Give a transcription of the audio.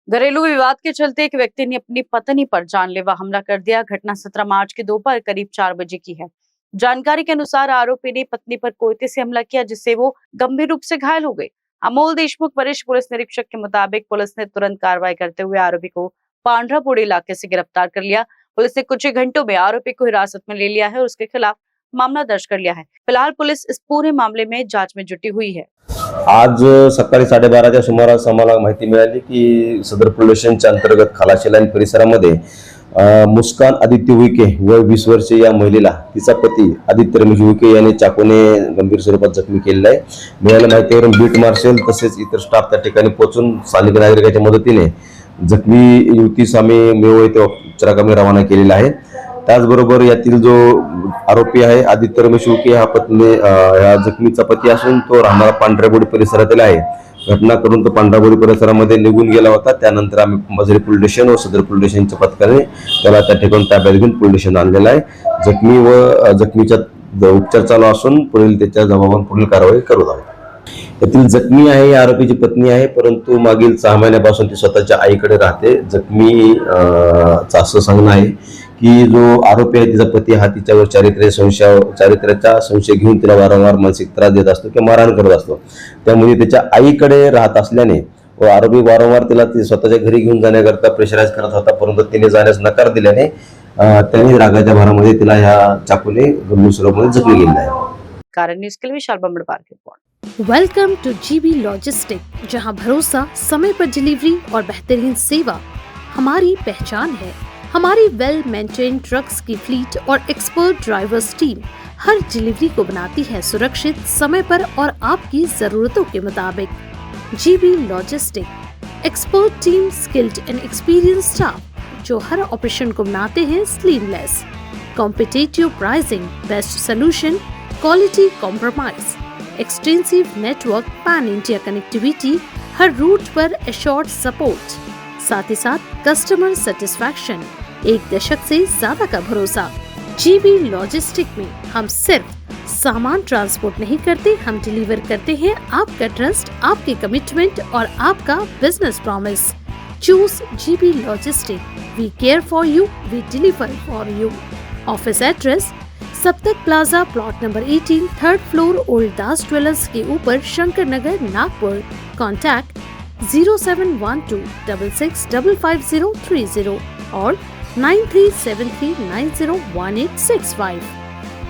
घरेलू विवाद के चलते एक व्यक्ति ने अपनी पत्नी पर जानलेवा हमला कर दिया। घटना 17 मार्च की दोपहर करीब 4 बजे की है। जानकारी के अनुसार आरोपी ने पत्नी पर कोयते से हमला किया, जिससे वो गंभीर रूप से घायल हो गई। अमोल देशमुख वरिष्ठ पुलिस निरीक्षक के मुताबिक पुलिस ने तुरंत कार्रवाई करते हुए आरोपी को पांड्रापुर इलाके से गिरफ्तार कर लिया। पुलिस ने कुछ ही घंटों में आरोपी को हिरासत में ले लिया है और उसके खिलाफ मामला दर्ज कर लिया है। फिलहाल पुलिस इस पूरे मामले में जांच में जुटी हुई है। आज सकाळी 12:30च्या सुमारास आम्हाला माहिती मिळाली की सदर पोलीस स्टेशनच्या अंतर्गत खालाशी लाईन परिसरामध्ये मुस्कान आदित्य उईके वय 20 वर्षे या महिलेला तिचा पती आदित्य रमेश उईके याने चाकूने गंभीर स्वरूपात जखमी केलेला आहे। मिळालेल्या माहितीवरून बीट मार्शल तसेच इतर स्टाफ त्या ठिकाणी पोहोचून स्थानिक नागरिकांच्या मदतीने जखमी युवतीस आम्ही मेव येथे उपचाराकरता रवाना केलेला आहे। त्याचबरोबर यातील जो आरोपी आहे आदित्य रमेश उईके हा पत्नी या जखमीचा पती असून तो राहणारा पांढऱ्याबोडी परिसरातील आहे। घटना करून तो पांढऱ्याबोडी परिसरामध्ये निघून गेला होता। त्यानंतर आम्ही मजरी पोलीस स्टेशन व सदर पोलीस स्टेशनच्या पथकाने त्याला त्या ठिकाणी ताब्यात घेऊन पोलीस स्टेशन आणलेला आहे। जखमी व जखमीचा उपचार चालू असून पुढील त्याच्या जबाबावर पुढील कारवाई करू आहोत। यातील जखमी आहे या आरोपीची पत्नी आहे, परंतु मागील 6 महिन्यापासून ती स्वतःच्या आईकडे राहते। जखमी असं सांगणं आहे की जो आरोपी आहे तिचा पती हा तिच्यावर चारित्र्याचा संशय घेऊन तिला वारंवार मानसिक त्रास देत असतो किंवा मारहाण करत असतो। त्यामुळे त्याच्या आईकडे राहत असल्याने व आरोपी वारंवार तिला स्वतःच्या घरी घेऊन जाण्याकरता प्रेशराईज करत होता, परंतु तिने जाण्यास नकार दिल्याने त्यांनी रागाच्या भरामध्ये तिला ह्या चाकूने गंभीर स्वरूपामध्ये जखमी केलेला आहे। कारण न्यूज के लिए विशाल बम्बड़पार की report. Welcome two GB logistic, जहां भरोसा, समय पर डिलीवरी और बेहतरीन सेवा हमारी पहचान है। हमारी वेल मेंटेन ट्रक्स की फ्लीट और एक्सपर्ट ड्राइवर्स टीम हर डिलीवरी को बनाती है सुरक्षित, समय पर और आपकी जरूरतों के मुताबिक। GB logistic, expert team, skilled and experience staff जो हर ऑपरेशन को बनाते हैं seamless. Competitive pricing, best solution, quality compromise, extensive network, pan India connectivity, हर रूट पर एश्योर्ड सपोर्ट, साथ ही साथ कस्टमर सेटिस्फैक्शन, 1 दशक से ज्यादा का भरोसा। जीबी लॉजिस्टिक में हम सिर्फ सामान ट्रांसपोर्ट नहीं करते, हम डिलीवर करते हैं आपका ट्रस्ट, आपके कमिटमेंट और आपका business promise. Choose GB logistic, we care for you, we deliver for you. Office address Saptak plaza, plot number 18, 3rd floor, old Das jewellers के ऊपर, शंकर नगर, नागपुर। कॉन्टैक्ट 071266555030 और 9373901865।